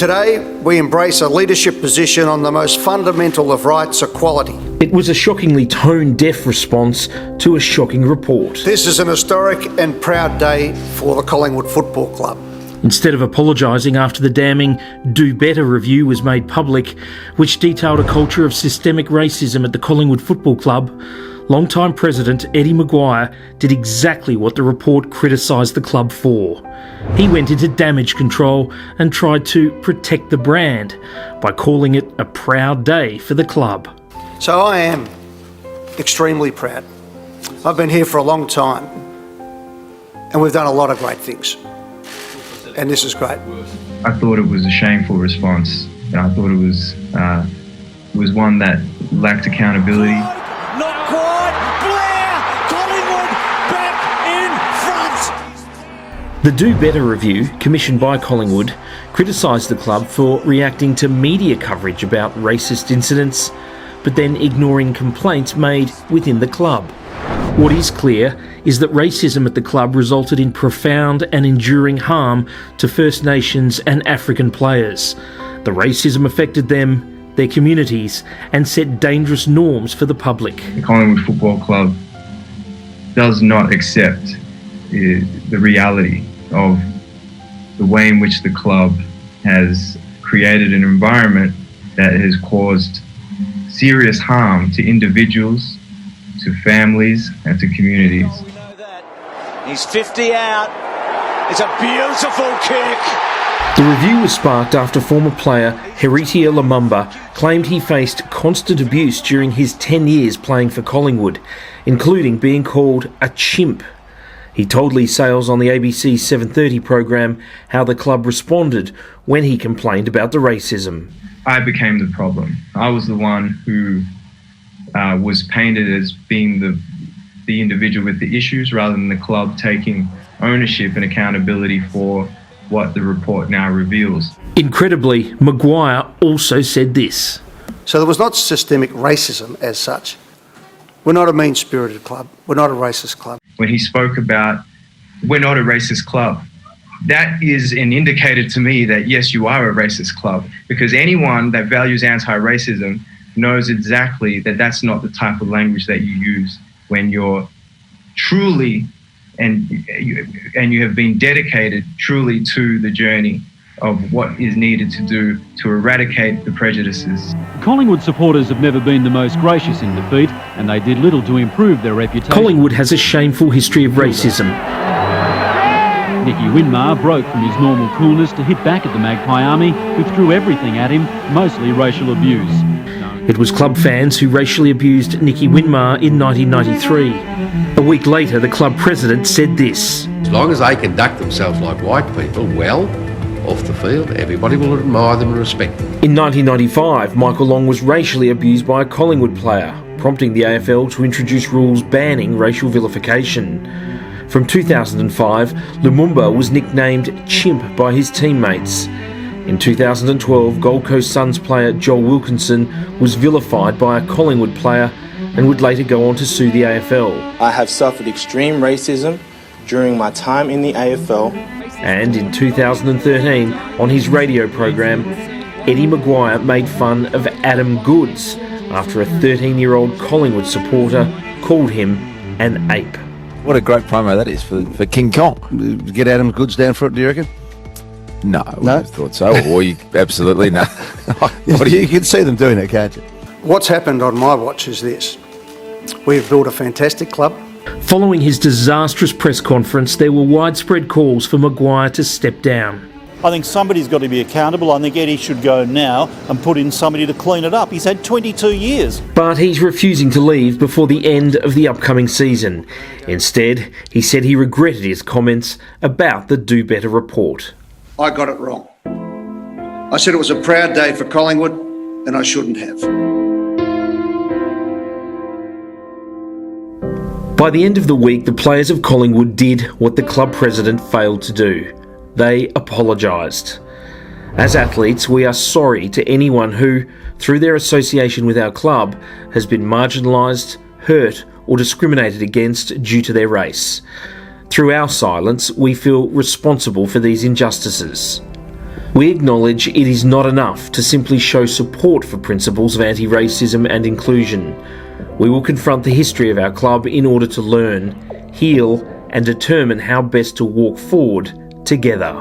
Today, we embrace a leadership position on the most fundamental of rights, equality. It was a shockingly tone-deaf response to a shocking report. This is an historic and proud day for the Collingwood Football Club. Instead of apologising after the damning Do Better review was made public, which detailed a culture of systemic racism at the Collingwood Football Club, longtime president Eddie McGuire did exactly what the report criticised the club for. He went into damage control and tried to protect the brand by calling it a proud day for the club. So I am extremely proud. I've been here for a long time and we've done a lot of great things. And this is great. I thought it was a shameful response. And I thought it was one that lacked accountability. Not quite. Blair! Collingwood back in front. The Do Better review, commissioned by Collingwood, criticised the club for reacting to media coverage about racist incidents, but then ignoring complaints made within the club. What is clear is that racism at the club resulted in profound and enduring harm to First Nations and African players. The racism affected them, their communities, and set dangerous norms for the public. The Collingwood Football Club does not accept the reality of the way in which the club has created an environment that has caused serious harm to individuals, to families, and to communities. He's 50 out. It's a beautiful kick. The review was sparked after former player Heritia Lumumba claimed he faced constant abuse during his 10 years playing for Collingwood, including being called a chimp. He told Lee Sales on the ABC 7:30 program how the club responded when he complained about the racism. I became the problem. I was the one who was painted as being the individual with the issues rather than the club taking ownership and accountability for what the report now reveals. Incredibly, McGuire also said this. So there was not systemic racism as such. We're not a mean-spirited club. We're not a racist club. When he spoke about, we're not a racist club, that is an indicator to me that yes, you are a racist club, because anyone that values anti-racism knows exactly that that's not the type of language that you use when you're truly and you have been dedicated truly to the journey of what is needed to do to eradicate the prejudices. Collingwood supporters have never been the most gracious in defeat, and they did little to improve their reputation. Collingwood has a shameful history of racism. Nicky Winmar broke from his normal coolness to hit back at the Magpie Army, who threw everything at him, mostly racial abuse. It was club fans who racially abused Nicky Winmar in 1993. A week later, the club president said this. As long as they conduct themselves like white people, well, off the field, everybody will admire them and respect them. In 1995, Michael Long was racially abused by a Collingwood player, prompting the AFL to introduce rules banning racial vilification. From 2005, Lumumba was nicknamed Chimp by his teammates. In 2012, Gold Coast Suns player Joel Wilkinson was vilified by a Collingwood player and would later go on to sue the AFL. I have suffered extreme racism during my time in the AFL. And in 2013, on his radio program, Eddie McGuire made fun of Adam Goodes after a 13-year-old Collingwood supporter called him an ape. What a great promo that is for King Kong. Get Adam Goodes down for it, do you reckon? No, I wouldn't have thought so. Or you absolutely no. You can see them doing it, can't you? What's happened on my watch is this. We've built a fantastic club. Following his disastrous press conference, there were widespread calls for McGuire to step down. I think somebody's got to be accountable. I think Eddie should go now and put in somebody to clean it up. He's had 22 years. But he's refusing to leave before the end of the upcoming season. Instead, he said he regretted his comments about the Do Better report. I got it wrong. I said it was a proud day for Collingwood, and I shouldn't have. By the end of the week, the players of Collingwood did what the club president failed to do. They apologised. As athletes, we are sorry to anyone who, through their association with our club, has been marginalised, hurt or discriminated against due to their race. Through our silence, we feel responsible for these injustices. We acknowledge it is not enough to simply show support for principles of anti-racism and inclusion. We will confront the history of our club in order to learn, heal, and determine how best to walk forward together.